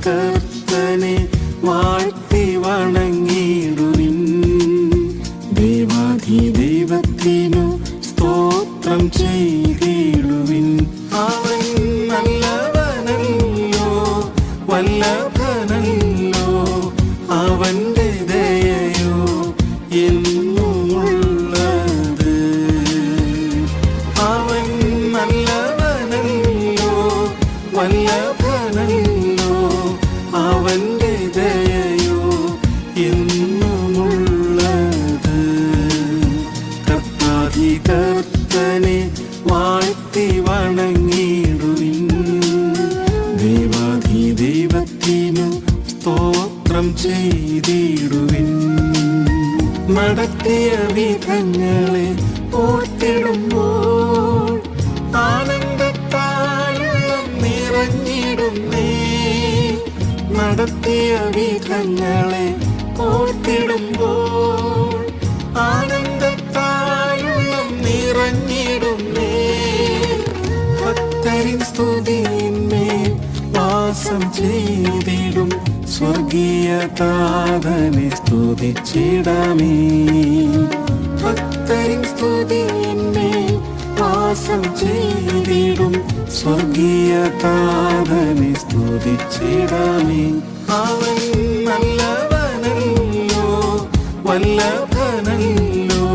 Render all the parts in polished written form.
കർത്തനെ വാഴ്ത്തി വണങ്ങിടുവിൻ. ദൈവത്തിനു സ്തോത്രം ചെയ്തിടുവിൻ. അവൻ നല്ലവനല്ലോ, വല്ലഭനല്ലോ, അവന്റെ ദയയോ എന്നുമുള്ളത്. അവൻ നല്ലവനല്ലോ, വല്ലഭനല്ലോ, അവന്റെ ദയയോ എന്നുമുള്ളത്. കർത്തനെ വാഴ്ത്തി വണങ്ങിടുവിൻ. ദൈവത്തിനു സ്തോത്രം ചെയ്തിടുവിൻ. നടത്തിയ വിധങ്ങളെ ഓർത്തിടുമ്പോൾ ആനന്ദത്താലുള്ളം നിറഞ്ഞിടുന്നേ. നടത്തിയ വിധങ്ങളെ ഓർത്തിടുമ്പോൾ ആനന്ദത്താലുള്ളം നിറഞ്ഞിടുന്നേ. ഭക്തരിൻ സ്തുതിയിന്മേൽ വാസം ചെയ്തിടും സ്വർഗീയ താതനെ സ്തുതിച്ചിടാമേ. ഭക്തരിൻ സ്തുതിയിന്മേൽ വാസം ചെയ്തിടും സ്വർഗീയ താതനെ സ്തുതിച്ചിടാമേ. അവൻ നല്ലവനല്ലോ, വല്ലഭനല്ലോ,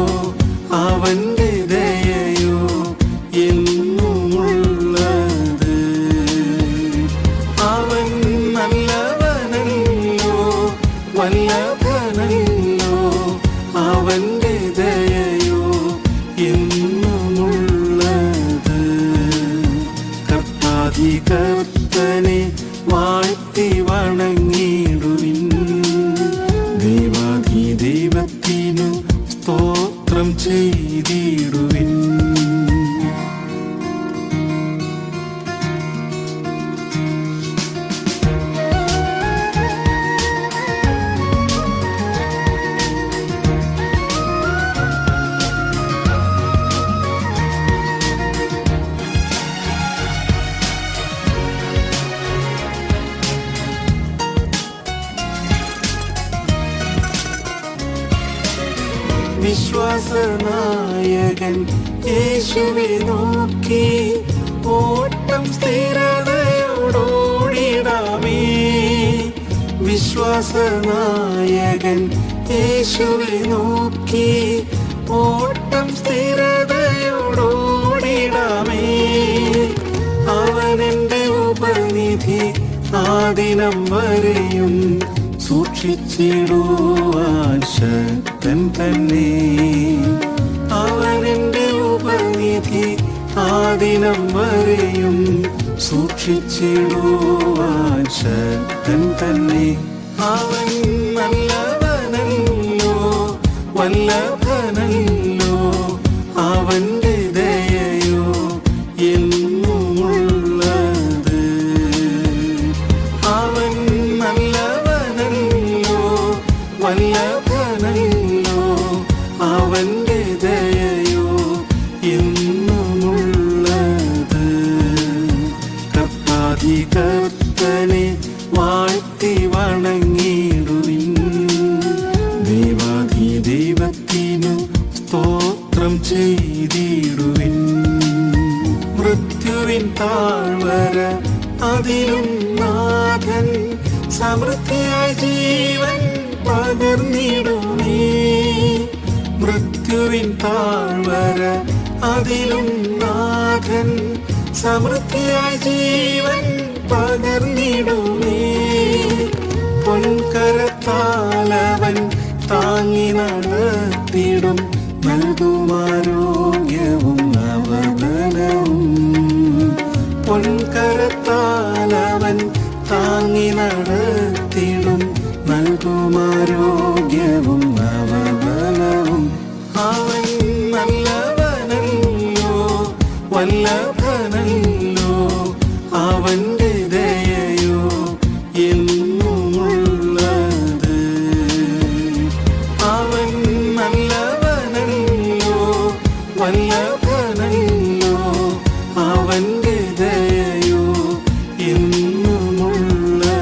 അവന്റെ ദയയോ എന്നുമുള്ളത്. അവൻ നല്ലവനല്ലോ, വല്ലഭനല്ലോ, അവന്റെ ദയയോ എന്നുമുള്ളത്. കർത്തനെ വാഴ്ത്തി വണങ്ങിടുവിൻ. ദൈവത്തിനു സ്തോത്രം ചെയ്തിടുവിൻ. വിശ്വാസനായകൻ യേശുവെ നോക്കി ഓട്ടം സ്ഥിരതയോടോടിടാമേ. വിശ്വാസനായകൻ യേശുവെ നോക്കി ഓട്ടം സ്ഥിരതയോടോടിടാമേ. അവനെന്റെ ഉപനിധി ആദിനം വരെയും സൂക്ഷിച്ചിടുവാൻ ശക്തൻ തന്നെ. അവനെന്റെ ഉപനിധി ആദിനം വരെയും സൂക്ഷിച്ചിടുവാൻ ശക്തൻ തന്നെ. അവൻ നല്ലവനല്ലോ, വല്ലഭനല്ലോ, അവന്റെ ദയയോ എന്നുമുള്ളത്. അവൻ നല്ലവനല്ലോ, വല്ലഭനല്ലോ, അവന്റെ ദയയോ എന്നുമുള്ളത്. കർത്തനെ വാഴ്ത്തി വണങ്ങിടുവിൻ. ദൈവത്തിനു സ്തോത്രം ചെയ്തിടുവിൻ. മൃത്യുവിൻ താഴ്വര അതിലും നാഥൻ സമൃദ്ധിയായി ജീവൻ പകർന്നിടുമേ. മൃത്യുവിൻ താഴ്വര അതിലും നാഥൻ സമൃദ്ധിയായി ജീവൻ പകർന്നിടുമേ. പൊൻകരത്താലവൻ താങ്ങി നടത്തിടും, നൽകുമാരോഗ്യവും നവബലവും. പൊൻകരത്താലവൻ താങ്ങി നടത്തിടും, നൽകുമാരോഗ്യവും നവബലവും. അവൻ നല്ലവനല്ലോ, വല്ലഭനല്ലോ, അവന്റെ ദയയോ എന്നുമുള്ളത്. അവൻ നല്ലവനല്ലോ, വല്ലഭനല്ലോ, അവന്റെ ദയയോ എന്നുമുള്ളത്.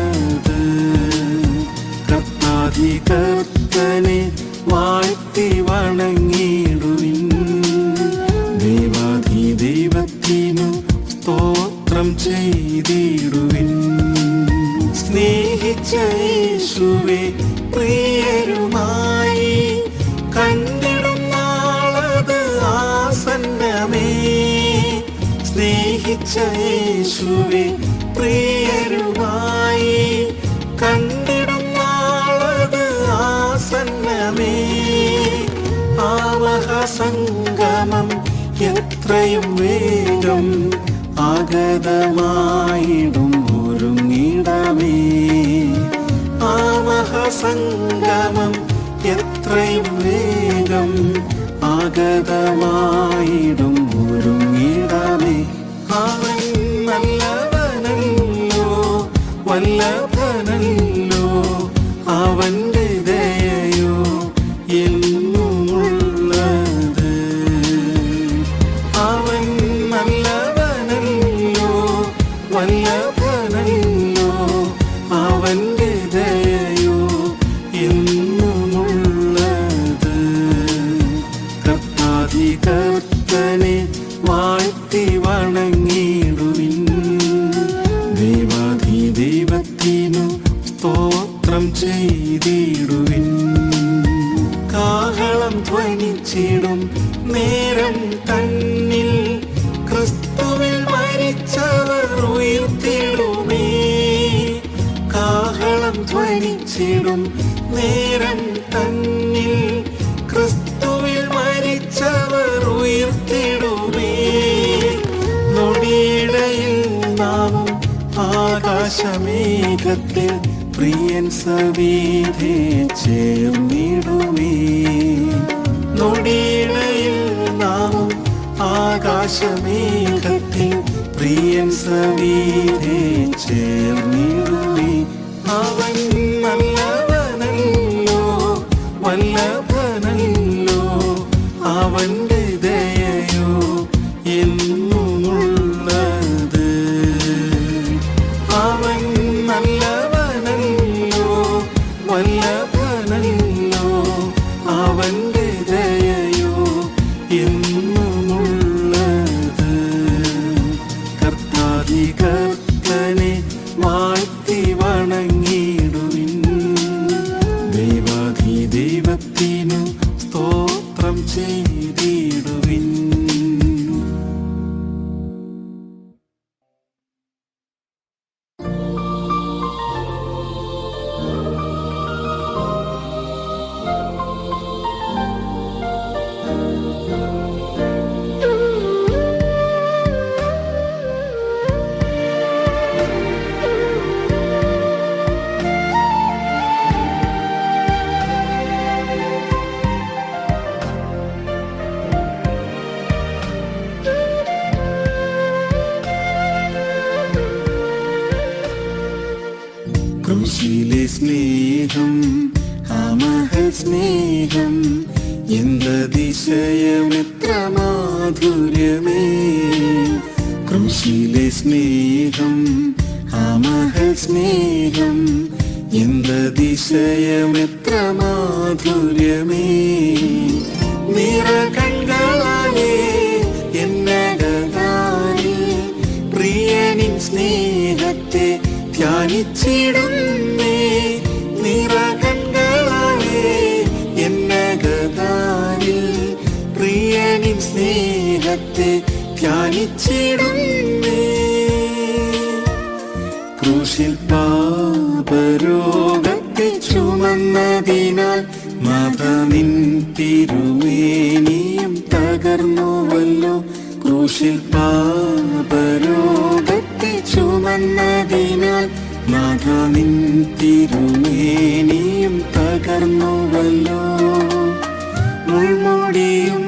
സ്നേഹിച്ച യേശുവേ പ്രിയരുമായി കണ്ടിടും നാളത് ആസന്നമേ. സ്നേഹിച്ച യേശുവേ പ്രിയരുമായി കണ്ടിടും നാളത് ആസന്നമേ. ആവഹ സംഗമം എത്രയും വേഗം ആഗതമായിടും ഒരുങ്ങിടമേ. ആവഹ സംഗമം എത്രയും വേഗം ആഗതമായിടും ഒരുങ്ങിടമേ. അവൻ നല്ലവനല്ലോ വല്ലഭനല്ലോ അവന്റെ ദയയോ എന്നുമുള്ളത്. അവൻ നല്ലവനല്ലോ വല്ലഭനല്ലോ അവന്റെ ദയയോ എന്നുമുള്ളത്. കർത്താധികർത്തനെ വാഴ്ത്തി വണങ്ങിടുവിൻ. ദൈവത്തിനു സ്തോത്രം ചെയ്തിടുവിൻ. കാഹളം ധ്വനിച്ചിടും നേരം തന്നിൽ ക്രിസ്തുവിൽ മരിച്ചവർ ഉയർത്തിടുമേ. കാഹളം ധ്വനിച്ചിടും നേരം തന്നിൽ ക്രിസ്തുവിൽ മരിച്ചവർ ഉയർത്തിടുമേ. നൊടിയിടയിൽ നാമും ആകാശമേഘത്തിൽ പ്രിയൻ സവിധേ ചേർന്നിടുമേ. നൊടിയിടയിൽ നാമും ആകാശമേഘത്തിൽ പ്രിയൻ സവിധേ ചേർന്നിടുമേ. അവൻ നല്ലവനല്ലോ വല്ലഭനല്ലോ അവന്റെ ദയയോ എന്നുമുള്ളത്. അവൻ നല്ലവനല്ലോ വല്ലഭനല്ലോ അവന്റെ ദയയോ എന്നുമുള്ളത്. കർത്താധികർത്തനെ വാഴ്ത്തി വണങ്ങിടുവിൻ. ദൈവത്തിനു സ്തോത്രം ചെയ്തിടുവിൻ. ക്രൂശിലെ സ്നേഹം അമഹൽ സ്നേഹം എന്തതിശയമെത്ര മാധുര്യമേ. ക്രൂശിലെ സ്നേഹം അമഹൽ സ്നേഹം എന്തതിശയമെത്ര മാധുര്യമേ. നിറകണ്ണാലേ എന്നകതാരിൽ പ്രിയനിൻ സ്നേഹത്തെ ധ്യാനിച്ചിടുന്നേ. നിറകണ്ണാലേ എന്നകതാരിൽ പ്രിയനിൻ സ്നേഹത്തെ ധ്യാനിച്ചിടുന്നേ. ക്രൂശിൽ പാപരോഗത്തെ ചുമന്നതിനാൽ നാഥ നിൻ തിരുമേനിയും തകർന്നുവല്ലോ. ക്രൂശിൽ പാപരോഗത്തെ ചുമന്നതിനാൽ നാഥ നിൻ തിരുമേനിയും തകർന്നുവല്ലോ. മുൾമുടിയും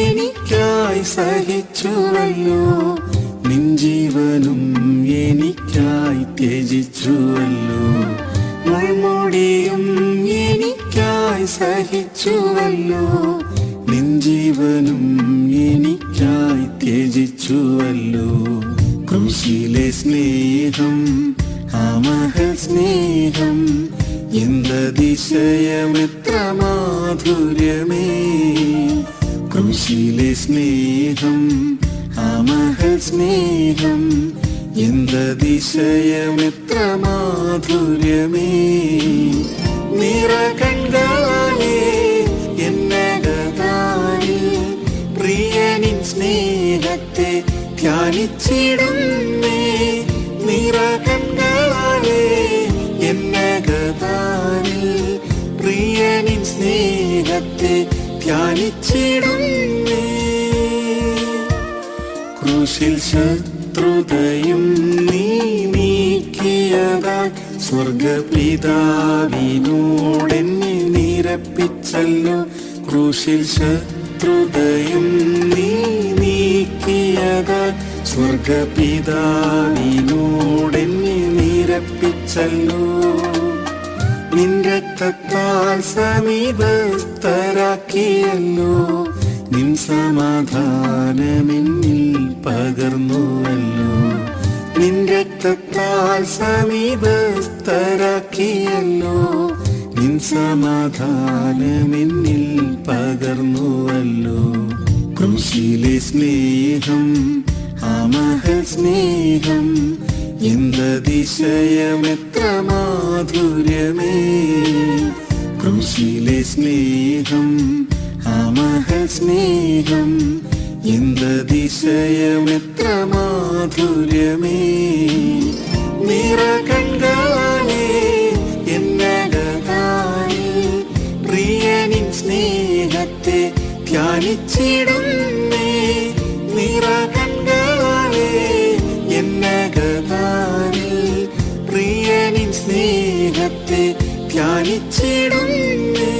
എനിക്കായി സഹിച്ചുവല്ലോ. നിൻ ജീവനും എനിക്കായി ത്യജിച്ചുവല്ലോ. മുൾമുടിയും എനിക്കായി സഹിച്ചുവല്ലോ. നിൻ ജീവനും എനിക്കായി ത്യജിച്ചുവല്ലോ. ക്രൂശിലെ സ്നേഹം അമഹൽ സ്നേഹം എന്തതിശയമെത്ര മാധുര്യമേ. ക്രൂശിലെ സ്നേഹം അമഹൽ സ്നേഹം എന്തതിശയമെത്ര മാധുര്യമേ നിറകണ്ണാലേ എന്നകതാരിൽ പ്രിയനിൻ സ്നേഹത്തെ ധ്യാനിച്ചിടുന്നേ നിറകണ്ണാലേ എന്നകതാരിൽ പ്രിയനിൻ സ്നേഹത്തെ ധ്യാനിച്ചിടുന്നേ ക്രൂശിൽ ശത്രുതയും നീ നീക്കിയതാൽ സ്വർഗപിതാവിനോടെന്നെ നിരപ്പിച്ചല്ലോ ക്രൂശിൽ ശത്രുതയും നീ നീക്കിയതാൽ സ്വർഗപിതാവിനോടെന്നെ നിരപ്പിച്ചല്ലോ നിൻ രക്തത്താൽ സമീപസ്ഥരാക്കിയല്ലോ നിൻ സമാധാനമെന്നിൽ പകർന്നുവല്ലോ നിൻ രക്തത്താൽ സമീപസ്ഥരാക്കിയല്ലോ നിൻ സമാധാനമെന്നിൽ പകർന്നുവല്ലോ ക്രൂശിലെ സ്നേഹം ആ മഹൽ സ്നേഹം എന്തതിശയമെത്ര മാധുര്യമേ ക്രൂശിലെ സ്നേഹം ആ മഹൽ സ്നേഹം എന്തതിശയമെത്ര മാധുര്യമേ നിറകണ്ണാലേ എന്നകതാരിൽ പ്രിയനിൻ സ്നേഹത്തെ ധ്യാനിച്ചിടുന്നേ നിറകണ്ണാലേ എന്നകതാരിൽ പ്രിയനിൻ സ്നേഹത്തെ ധ്യാനിച്ചിടുന്നേ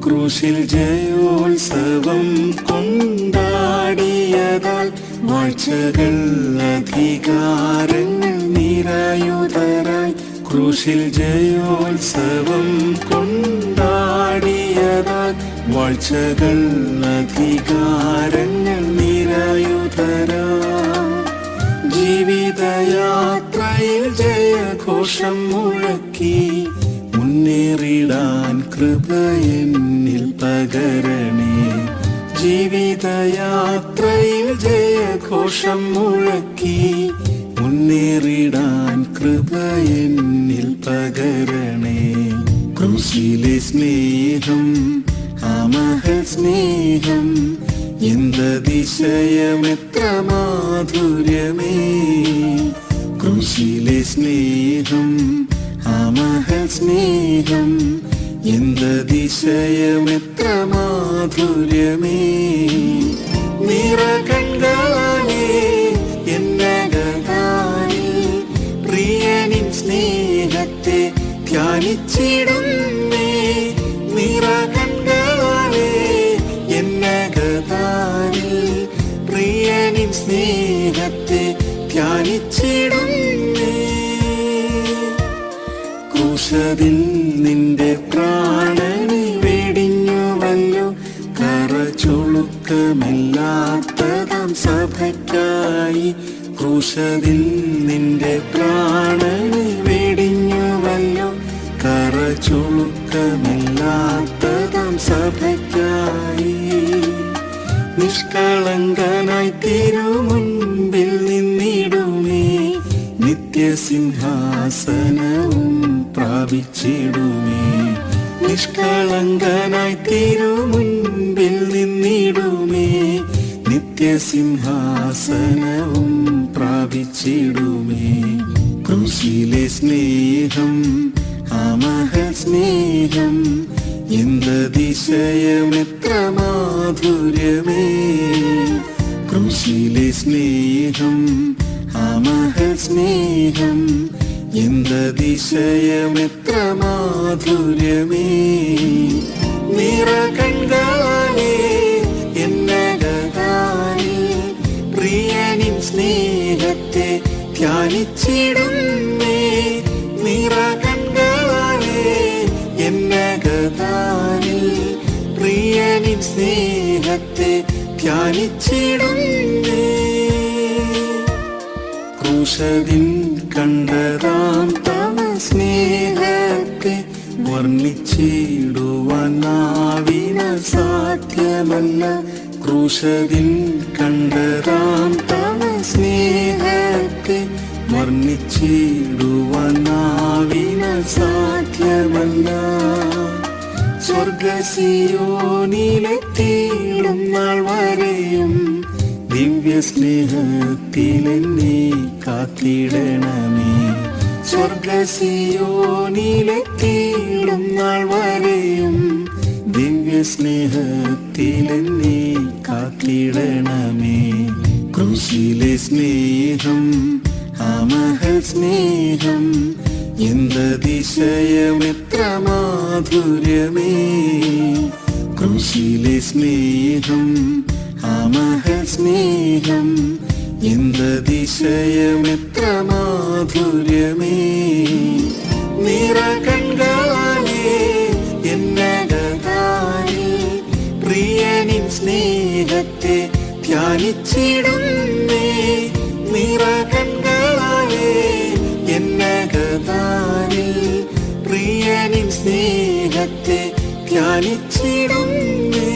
ക്രൂശിൽ ജയോത്സവം കൊണ്ടാടിയതാൽ വാഴ്ചകൾ അധികാരങ്ങൾ നിറയുതരായി ക്രൂശിൽ ജയോത്സവം കൊണ്ടാടിയതാൽ വാഴ്ചകൾ അധികാരങ്ങൾ നിറയുതരായി ജീവിതയാത്രയിൽ ജയഘോഷം മുഴക്കി മുന്നേറിടാൻ കൃപ എന്നിൽ പകരണേ ജീവിതയാത്രയിൽ ജയഘോഷം മുഴക്കി മുന്നേറിടാൻ കൃപ എന്നിൽ പകരണേ ക്രൂശിലെ സ്നേഹം ആ മഹൽ സ്നേഹം എന്തതിശയമെത്ര മാധുര്യമേ ക്രൂശിലെ സ്നേഹം ആ മഹൽ സ്നേഹം എന്തതിശയമെത്ര മാധുര്യമേ നിറകണ്ണാലേ എന്നകതാരിൽ പ്രിയനിൻ സ്നേഹത്തെ ധ്യാനിച്ചിടുന്നേ നിറകണ്ണാലേ എന്നകതാരിൽ പ്രിയനിൻ സ്നേഹത്തെ ധ്യാനിച്ചിടുന്നേ ക്രൂശിൽ നിന്റെ പ്രാണനെ വെടിഞ്ഞുവല്ലോ കറചൊളുക്കമില്ലാത്തതാം സഭയ്ക്കായി ക്രൂശിൽ നിന്റെ പ്രാണനെ വെടിഞ്ഞുവല്ലോ കറചൊളുക്കമില്ലാത്തതാം സഭയ്ക്കായി നിഷ്കളങ്കനായി തിരുമുൻപിൽ നിന്നിടുമേ നിത്യസിംഹാസനവും പ്രാപിച്ചിടുമേ നിഷ്കളങ്കനായി തിരുമുൻപിൽ നിന്നിടുമേ നിത്യസിംഹാസനവും പ്രാപിച്ചിടുമേ ക്രൂശിലെ സ്നേഹം ആ മഹൽ സ്നേഹം എന്തതിശയമെത്ര മാധുര്യമേ ക്രൂശിലെ സ്നേഹം ആ മഹൽ സ്നേഹം എന്തതിശയമെത്ര മാധുര്യമേ നിറകണ്ണാലേ പ്രിയനിൻ സ്നേഹത്തെ ധ്യാനിച്ചിടുന്നേ. നിറകണ്ണുകളാലേ എന്നകതാരിൽ പ്രിയനിൻ സ്നേഹത്തെ ധ്യാനിച്ചിടുന്നേ. ക്രൂശതിൽ കണ്ടതാം തവ സ്നേഹത്തെ വർണ്ണിച്ചിടുവാൻ നാവിന് സാധ്യമല്ല. ക്രൂശതിൽ കണ്ടതാം തവ സ്നേഹത്തെ വർണ്ണിച്ചിടുവാൻ നാവിന് സാധ്യമല്ല. സ്വർഗസിയോനിലെത്തിയിടും നാൾ വരെയും ദിവ്യ സ്നേഹത്തിലെന്നെ കാത്തിടണമേ. സ്വർഗസിയോനിലെത്തിയിടും നാൾ വരെയും ദിവ്യ സ്നേഹത്തിലെന്നെ കാത്തിടണമേ. ക്രൂശിലെ സ്നേഹം ആ മഹൽ സ്നേഹം എന്തതിശയം എത്ര മാധുര്യമേ. ക്രൂശിലെ സ്നേഹം ആ മഹൽ സ്നേഹം എന്തതിശയം എത്ര മാധുര്യമേ. നിറകണ്ണുകളാലേ എന്നകതാരിൽ പ്രിയനിൻ സ്നേഹത്തെ ധ്യാനിച്ചിടുന്നേ. നിറകണ്ണുകളാലേ എന്നകതാരിൽ പ്രിയനിൻ സ്നേഹത്തെ ധ്യാനിച്ചിടുന്നേ.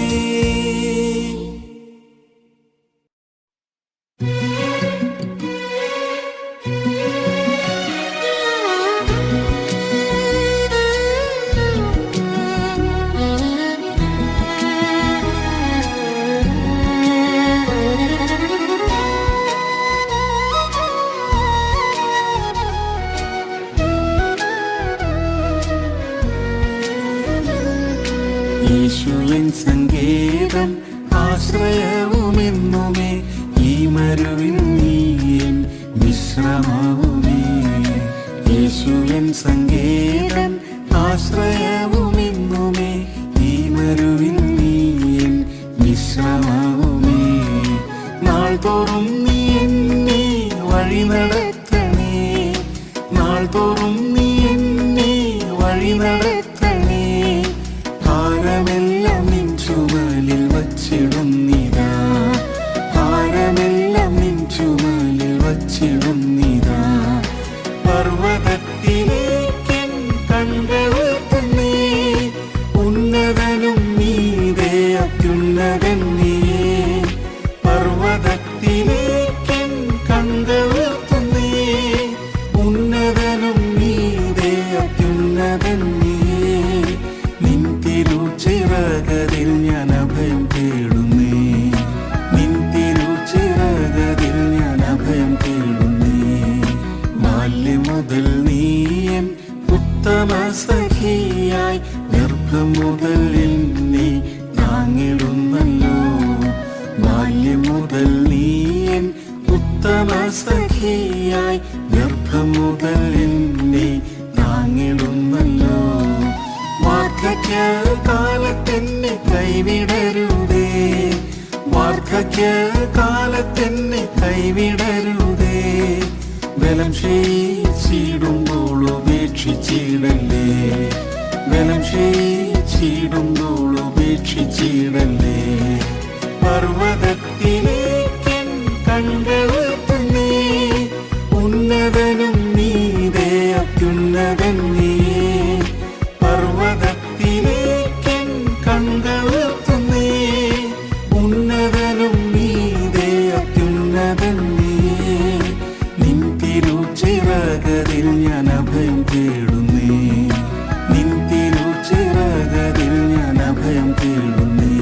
യേശുവിൻ സങ്കേതം ആശ്രയവുമെന്നുമേ ഈ മരുവിൻ നീയൻ വിശ്രമവുമേ. യേശുവിൻ സങ്കേതം ആശ്രയവുമെന്നുമേ ഈ മരുവിൻ നീയൻ വിശ്രമവുമേ. നാൾ തോറും നീ എന്നെ വഴി നടത്തണേ. നാൾ തോറും നീ എന്നെ വഴി നടത്തണേ. ഭാരമെല്ലാം നിൻ ചുമലിൽ വച്ചിടുന്നിതാ. ഭാരമെല്ലാം നിൻ ചുമലിൽ വച്ചിടുന്നിതാ. പർവ്വതത്തിലേക്കൻ കണ്ണുയർത്തുന്നേ. ഉന്നതനും നീതേ അത്യുന്നതൻ നീയേ. പർവ്വതത്തിലേക്കൻ കണ്ണുയർത്തുന്നേ. ഉന്നതനും നീതേ അത്യുന്നതൻ നീയേ. നിൻ തിരുച്ചിറകതിൽ ഞാൻ അഭയം തേടുന്നേ. നിൻ തിരുച്ചിറകതിൽ ഞാൻ അഭയം തേടുന്നേ. ബാല്യം മുതൽ നീയൻ ഉത്തമ സഖിയായി ഗർഭം മുതൽ എന്നെ താങ്ങിടുന്നല്ലോ. ബാല്യം മുതൽ നീയൻ ഉത്തമ സഖിയായി ഗർഭം മുതൽ എന്നെ താങ്ങിടുന്നല്ലോ. വാർദ്ധക്യകാലത്തെന്നെ കൈവിടരുതേ. വാർദ്ധക്യകാലത്തെന്നെ കൈവിടരുതേ. ബലം ക്ഷയിച്ചിടുമ്പോൾ ഉപേക്ഷിച്ചിടല്ലേ. ബലം ക്ഷയിച്ചിടുമ്പോൾ ഉപേക്ഷിച്ചിടല്ലേ. പർവ്വതത്തിലേക്കൻ കണ്ണുയർത്തുന്നേ. ഉന്നതനും നീതേ അത്യുന്നതൻ നീയേ. പർവ്വതത്തിലേക്കൻ കണ്ണുയർത്തുന്നേ. ഉന്നതനും നീതേ അത്യുന്നതൻ നീയേ. നിൻ തിരുച്ചിറകതിൽ ഞാൻ അഭയം തേടുന്നേ. നിൻ തിരുച്ചിറകതിൽ ഞാൻ അഭയം തേടുന്നേ.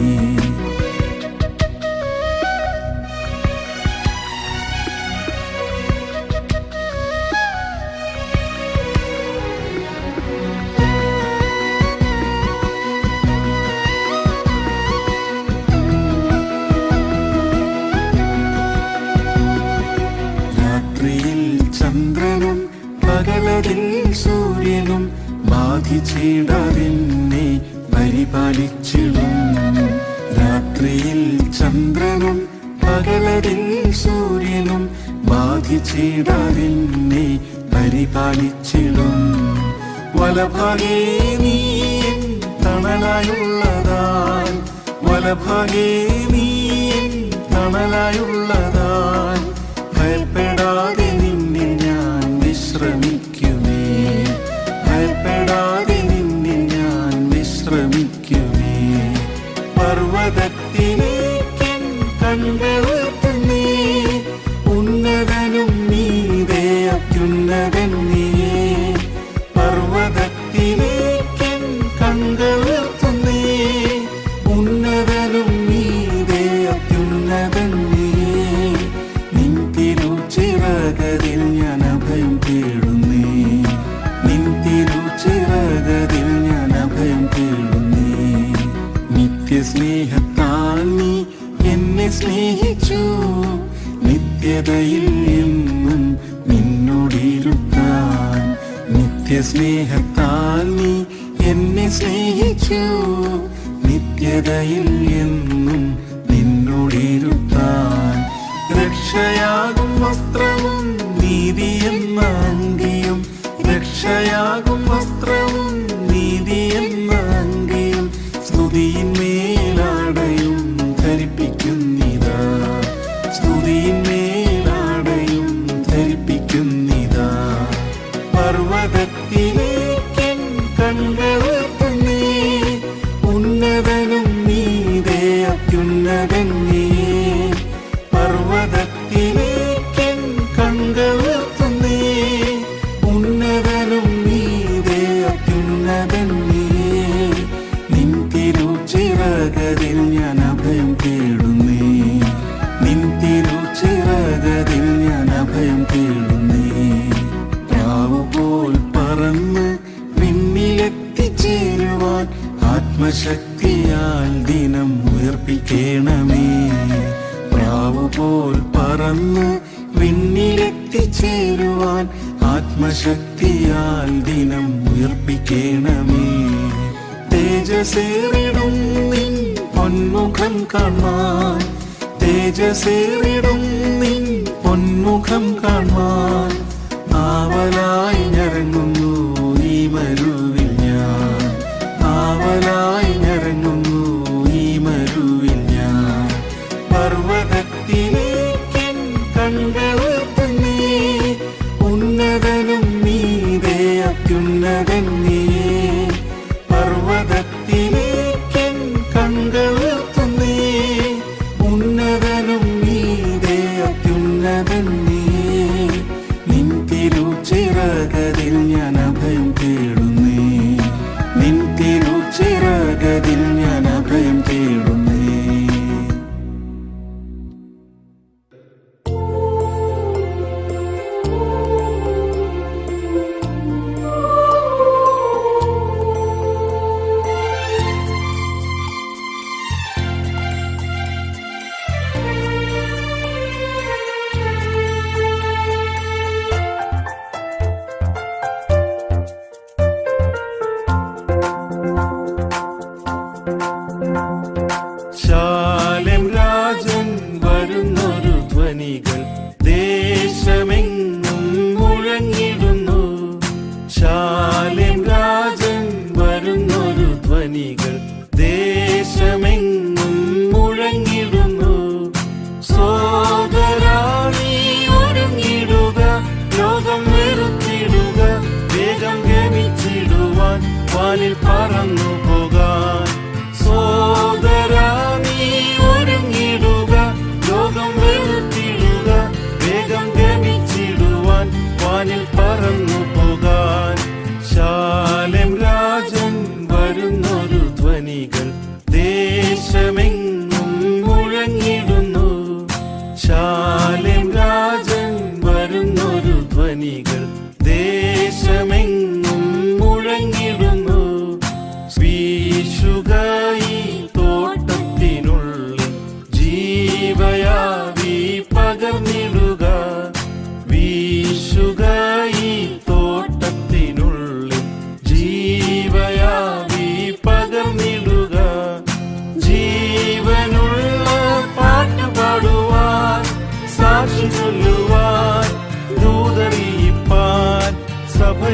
ചന്ദ്രനും പകലതിൽ സൂര്യനും ബാധിച്ചിടവിന്നെ പരിപാലിച്ചിടും. രാത്രിയിൽ ചന്ദ്രനും പകലതിൽ സൂര്യനും ബാധിച്ചിടാതെന്നെ പരിപാലിച്ചിടും. വലഭാഗേ നീ എൻ തണലായുള്ളതാൽ, വലഭാഗേ നീ എൻ തണലായുള്ളതാൽ, ഭയപ്പെടാതെ നിന്നിൽ ഞാൻ വിശ്രമിക്കുമേ, ഭയപ്പെടാതെ നിന്നിൽ ഞാൻ വിശ്രമിക്കുമേ. പർവ്വതത്തിലേക്കെൻ കൺകളുയർത്തുന്നേ, ഉന്നതനും നീതേ അത്യുന്നതൻ നീയേ. പർവ്വതത്തിലേക്കെൻ കൺകളുയർത്തുന്നേ, ഉന്നതനും നീതേ അത്യുന്നതൻ നീയേ. നിൻ തിരുച്ചിറകതിൽ ഞാൻ അഭയം തേടുന്നേ, നിൻ തിരുച്ചിറകതിൽ ഞാൻ അഭയം തേടുന്നേ. നിത്യസ്നേഹത്താൽ നീ എന്നെ സ്നേഹിച്ചു, നിത്യതയിൽ എന്നും നിന്നോടിരുത്താൻ. നിത്യസ്നേഹത്താൽ നീ എന്നെ സ്നേഹിച്ചു, നിത്യതയിൽ എന്നും നിന്നോടിരുത്താൻ. രക്ഷയാകും വസ്ത്രവും നീതിയെന്ന അങ്കിയും, രക്ഷയാകും വസ്ത്രവും നീതിയെന്ന അങ്കിയും, സ്തുതിയിന്മേലാടയും ധരിപ്പിക്കുന്നിതാ, സ്തുതിയിന്മേലാടയും ധരിപ്പിക്കുന്നിതാ. പർവ്വതത്തിലേക്കെൻ കൺകളുയർത്തുന്നേ, ഉന്നതനും നീതേ അത്യുന്നതൻ നീയേ. പർവ്വതത്തിലേക്കെൻ കൺകളുയർത്തുന്നേ, ഉന്നതനും നീതേ അത്യുന്നതൻ നീയേ. നിൻ തിരുച്ചിറകതിൽ ഞാൻ അഭയം തേടുന്നേ, നിൻ തിരുച്ചിറകതിൽ ഞാൻ അഭയം തേടുന്നേ. പ്രാവുപോൽ പറന്ന് വിണ്ണിലെത്തിച്ചേരുവാൻ ആത്മശക്തിയാൽ ദിനം ഉയർപ്പിക്കണമേ. പ്രാവുപോൽ പറന്ന് വിണ്ണിലെത്തിച്ചേരുവാൻ ആത്മശക്തിയാൽ ദിനം ഉയർപ്പിക്കണമേ. തേജസ്സേറിടും നിൻ പൊന്മുഖം കാണാൻ, തേജസ്സേറിടും നിൻ പൊന്മുഖം കാണാൻ, ആവലായി ഞരങ്ങുന്നു ഈ മരുവിൽ ഞാൻ, ആവലായി ഞരങ്ങുന്നു ഈ മരുവിൽ ഞാൻ. പർവ്വതത്തിലേക്കെൻ കൺകളുയർത്തുന്നേ, ഉന്നതനും നീതേ അത്യുന്നതൻ നീയേ. പർവ്വതത്തിലേക്കെൻ കൺകളുയർത്തുന്നേ, ഉന്നതനും നീതേ അത്യുന്നതൻ നീയേ. നിൻ തിരുച്ചിറകതിൽ ഞാൻ അഭയം തേടുന്നേ, നിൻ തിരുച്ചിറകതിൽ ഞാൻ അഭയം തേടുന്നേ. ശാലേം രാജൻ വരുന്നൊരു ധ്വനികൾ ദേശമെങ്ങും മുഴങ്ങിടുന്നു. ശാലേം രാജൻ വരുന്നൊരു ധ്വനികൾ ദേശമെങ്ങും മുഴങ്ങിടുന്നു. സോദരാ നീ ഒരുങ്ങിടുക, ലോകം വെറുത്തിടുക, വേഗം ഗമിച്ചിടുവാൻ വാനിൽ പറന്നു പോകാൻ. സോദരാ നീ ഒരുങ്ങിടുക, ലോകം വെറുത്തിടുക, വേഗം ഗമിച്ചിടുവാൻ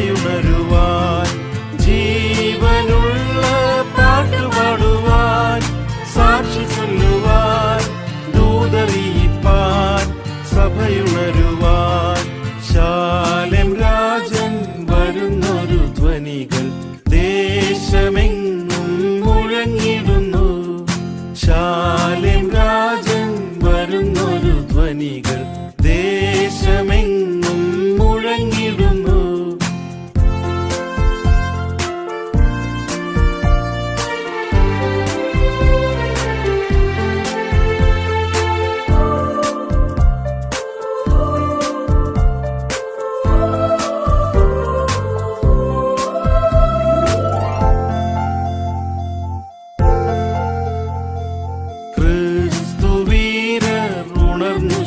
സഭയുണരുവാൻ, ജീവനുള്ള പാട്ടുപാടുവാൻ, സാക്ഷി ചൊല്ലുവാൻ, ദൂതറിയിപ്പാൻ, സഭയുണരുവാൻ. ശാലേം രാജൻ വരുന്നൊരു ധ്വനികൾ ദേശമെങ്ങും മുഴങ്ങിടുന്നു. ശാലേം രാജൻ വരുന്നൊരു ധ്വനികൾ ദേശമെങ്ങും മുഴങ്ങിടുന്നു.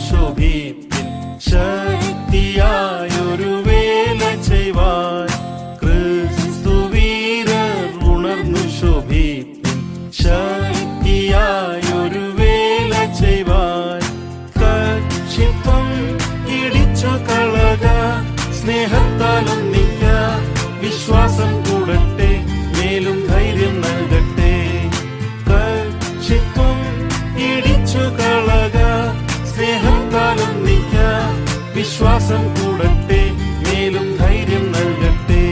ശോഭിപ്പിൻ ശക്തിയായൊരു വേല ചെയ്വാൻ, ക്രിസ്തുവീരർ ഉണർന്നു ശോഭിപ്പിൻ ശക്തിയായൊരു വേല ചെയ്വാൻ. കക്ഷിത്വം ഇടിച്ചു കളക, സ്നേഹത്താൽ ഒന്നിക്ക, വിശ്വാസം കൂടട്ടെ, മേലും ധൈര്യം നൽകട്ടെ. കക്ഷിത്വം ഇടിച്ചു കളക, സ്നേഹത്താലും നിൽക്ക, വിശ്വാസം കൂടട്ടെ, മേലും ധൈര്യം നൽകട്ടെ.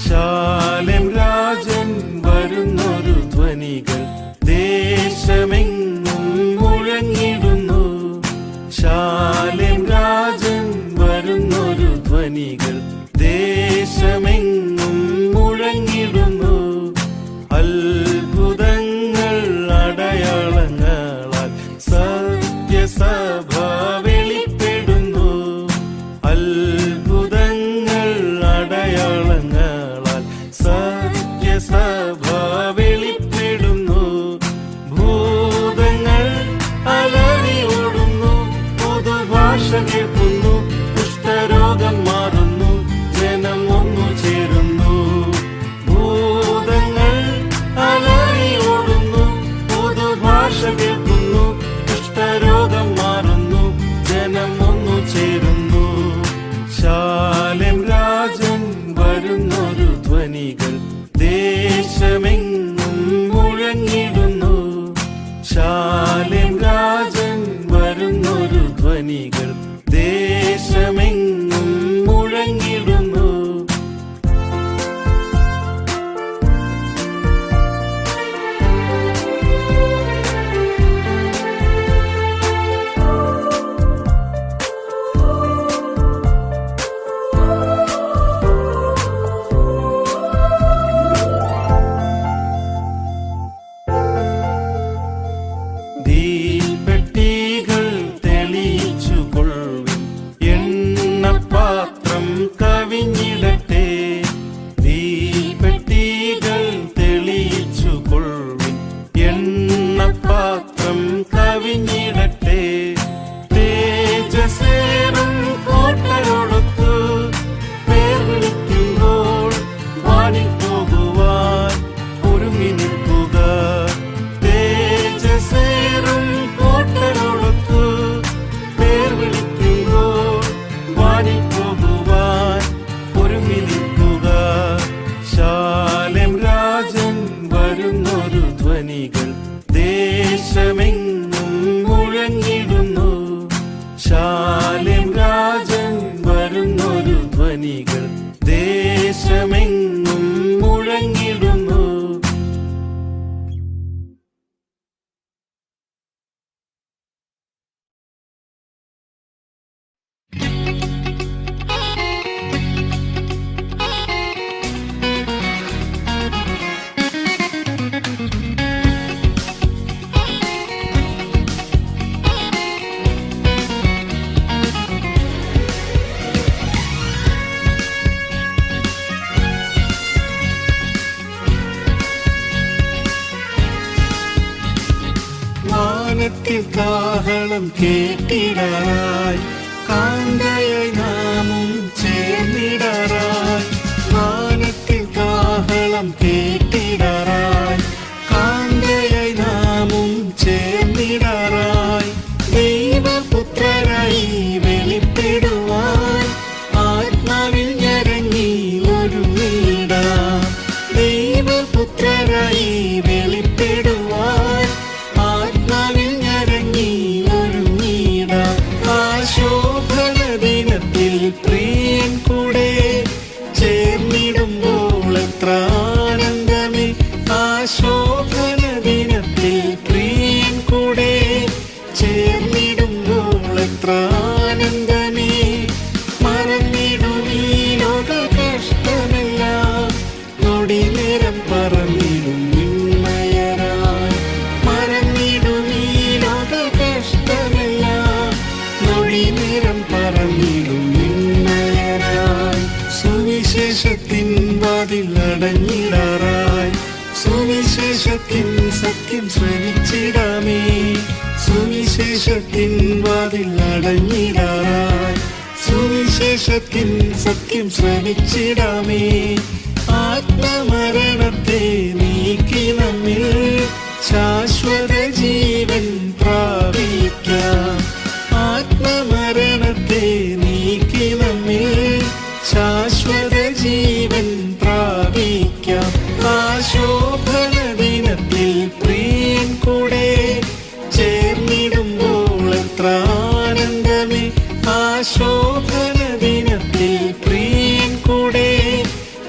ശാലേം രാജൻ വരുന്നൊരു ധ്വനികൾ ദേശമെങ്ങും മുഴങ്ങിടുന്നു. ശാലേം രാജൻ വരുന്നൊരു ധ്വനികൾ ദേശമെങ്ങും മുഴങ്ങിടുന്നു. അത്ഭുതങ്ങൾ അടയാളങ്ങളാൽ സഭ വെളിപ്പെടുന്നു. അത്ഭുതങ്ങൾ അടയാളങ്ങളാൽ സഭ വെളിപ്പെടുന്നു. ഭൂതങ്ങൾ അലറി ഓടുന്നു, പുതുഭാഷ കേൾക്കുന്നു, കുഷ്ഠരോഗം മാറുന്നു, ജനം ഒന്നു ചേരുന്നു. ഭൂതങ്ങൾ അലറി ഓടുന്നു, പുതുഭാഷ കേൾക്കുന്നു, രോഗം മാറുന്നു, ജനം ഒന്നു ചേരുന്നു. ശാലേം രാജൻ വരുന്നൊരു ധ്വനികൾ ദേശമെങ്ങും മുഴങ്ങിടുന്നു. ശാലേം രാജൻ വരുന്നൊരു ധ്വനികൾ ദേശമെങ്ങും മുഴങ്ങിടുന്നു. ദീപെട്ടികൾ തെളിയിച്ചു കൊള്ളുവിൻ, എണ്ണപ്പാത്രം കവിഞ്ഞിടട്ടെ. ദീപെട്ടികൾ തെളിയിച്ചു കൊള്ളുവിൻ, എണ്ണപ്പാത്രം കവിഞ്ഞിടട്ടെ. തേജസ്സേറും കോട്ടരോടൊത്ത് പേർ വിളിക്കുമ്പോൾ വാനിൽ പോകുവാൻ ഒരുങ്ങി നിൽക്കുക. തേജസ്സേറും കോട്ടരോടൊത്ത് പേർ വിളിക്കുമ്പോൾ വാനിൽ പോകുവാൻ ഒരുങ്ങി നിൽക്കുക. ശാലേം രാജൻ വരുന്നൊരു ധ്വനികൾ ദേശമെങ്ങും മുഴങ്ങിടുന്നു. ശാലേം രാജൻ വരുന്നൊരു ധ്വനികൾ ദേശമെങ്ങും മുഴങ്ങിടുന്നു. വാനത്തിൽ കാഹളം കേട്ടിടാറായി, കാന്തയായി നാമും ചേർന്നിടാറായി. വാനത്തിൽ കാഹളം കേട്ടിടാറായി, കാന്തയായി നാമും ചേർന്നിടാറായി. ദൈവപുത്രരായി വെളിപ്പെടുവാൻ ആത്മാവിൽ ഞരങ്ങി നിരം പറന്നിടും നിന്നയരായി. സുവിശേഷത്തിൻ വാതിൽ അടഞ്ഞിടാറായി, സുവിശേഷത്തിൻ സത്യം ശ്രവിച്ചിടാമേ. സുവിശേഷത്തിൻ വാതിൽ അടഞ്ഞിടാറായി, സുവിശേഷത്തിൻ സത്യം ശ്രവിച്ചിടാമേ. ആത്മമരണത്തെ നീക്കി നമ്മിൽ ശാശ്വത ജീവൻ പ്രാപിക്കാം. ആത്മമരണത്തെ നീക്കി നമ്മിൽ ശാശ്വത ജീവൻ പ്രാപിക്കാം. ആശോഭന ദിനത്തിൽ പ്രിയൻ കൂടെ ചേർന്നിടുമ്പോൾ എത്ര ആനന്ദമേ. ആശോഭന ദിനത്തിൽ പ്രിയൻ കൂടെ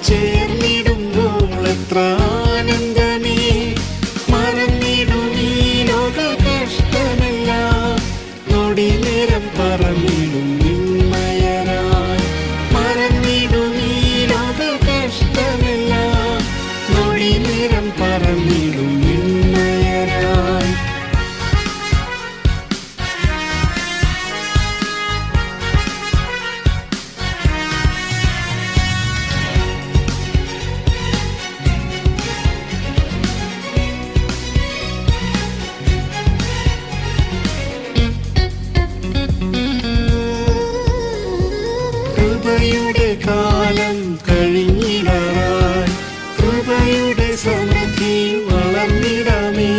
ചേർന്നിടുമ്പോൾ എത്ര ആനന്ദമേ. മറന്നിടും ഈ ലോക കഷ്ടമെല്ലാം, നൊടി നേരം പറന്നിടും നിന്മയരായി. മറന്നിടും ഈ ലോക കഷ്ടമെല്ലാം, നൊടി നേരം പറന്നിടും നിന്മയരായി. കൃപയുടെ കാലം കഴിഞ്ഞിടാറായി, കൃപയുടെ സമൃദ്ധി വളർന്നിടാമേ.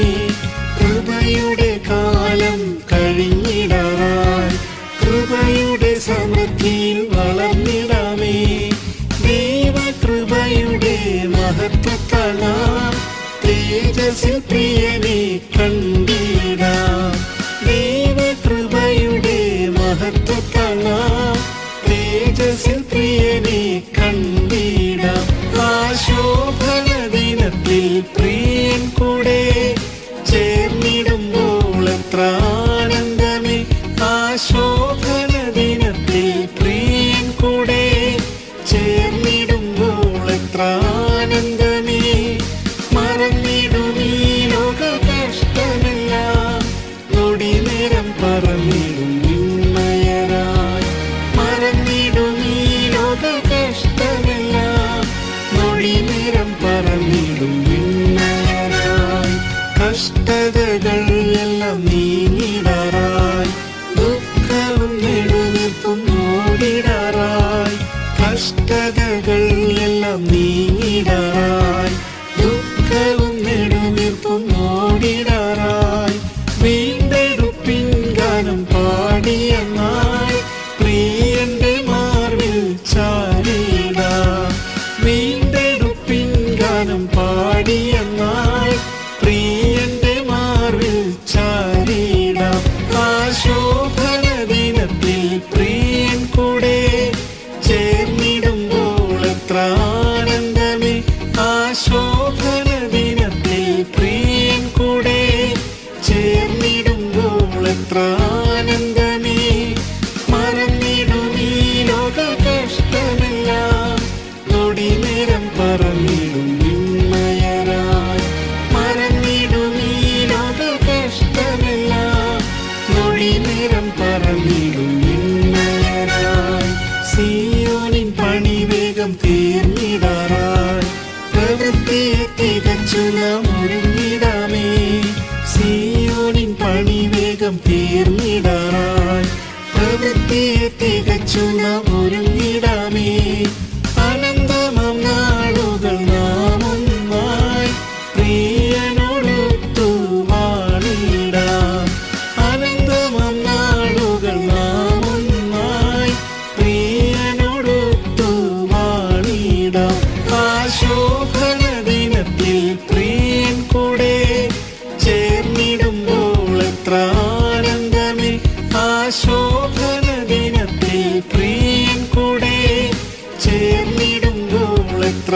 കൃപയുടെ കാലം കഴിഞ്ഞിടാറായി, കൃപയുടെ സമൃദ്ധിയിൽ വളർന്നിടാമേ. ദൈവകൃപയുടെ മഹത്വത്താൽ നാം തേജസ്സിൽ പ്രിയനെ കണ്ടിടാം. ദൈവകൃപയുടെ മഹത്വത്താൽ നാം തേജസ്സിൽ പ്രിയനെ കണ്ടിടാം. ആശോഭന ദിനത്തിൽ പ്രിയൻ കൂടെ ചേർന്നിടുമ്പോൾ എത്ര ആനന്ദമേ. ആശോഭന ദിനത്തിൽ പ്രിയൻ കൂടെ ചേർന്നിടുമ്പോൾ എത്ര ആനന്ദമേ. മറന്നിടും ഈ ലോക കഷ്ടമെല്ലാം, നൊടി നേരം പറന്നിടും നിന്മയരായി. മറന്നിടും ഈ ലോക കഷ്ടമെല്ലാം, നൊടി നേരം പറന്നിടും നിന്മയരായി. കഷ്ടതകൾ എല്ലാം നീങ്ങിടാറായി, ദുഃഖവും നെടുവീർപ്പും ഓടിടാറായി. കഷ്ടതകൾ എല്ലാം നീങ്ങിടാറായി, ദുഃഖവും നെടുവീർപ്പും ഓടിടാറായി. വീണ്ടെടുപ്പിൻ ഗാനം പാടിയെന്നാൽ പ്രിയന്റെ മാർവിൽ ചാരിടാം. വീണ്ടെടുപ്പിൻ ഗാനം പാടിയെന്നാൽ പ്രിയന്റെ മാർവിൽ ചാരിടാം. ആശോഭന ദിനത്തിൽ പ്രിയൻ കൂടെ ചേർന്നിടുമ്പോൾ എത്ര ആനന്ദമേ. ആശോഭന ദിനത്തിൽ പ്രിയൻ കൂടെ ചേർന്നിടുമ്പോൾ എത്ര ആനന്ദമേ. മറന്നിടും ഈ ലോക കഷ്ടമെല്ലാം, നൊടി നേരം പറന്നിടും നിന്മയരായി. മറന്നിടും ഈ ലോക കഷ്ടമെല്ലാം, നൊടി നേരം പറന്നിടും നിന്മയരായി. സിയോനിൻ പണി വേഗം തീർന്നിടാറായി, പ്രവൃത്തിയെ തികച്ചു നാം ഒരുങ്ങിടാമേ. സിയോനിൻ പണി വേഗം തീർന്നിടാറായി, പ്രവൃത്തിയെ തികച്ചു നാം ഒരുങ്ങിടാമേ. അനന്തമാം നാളുകൾ നാം ഒന്നായി പ്രിയനോടൊത്തു വാണിടാം. അനന്തമാം നാളുകൾ നാം ഒന്നായി പ്രിയനോടൊത്തു വാണിടാം. ആശോഭന ദിനത്തിൽ പ്രിയൻ കൂടെ ചേർന്നിടുമ്പോൾ എത്ര ആനന്ദമേ. ആശോഭന ദിനത്തിൽ പ്രിയൻ കൂടെ ചേർന്നിടുമ്പോൾ എത്ര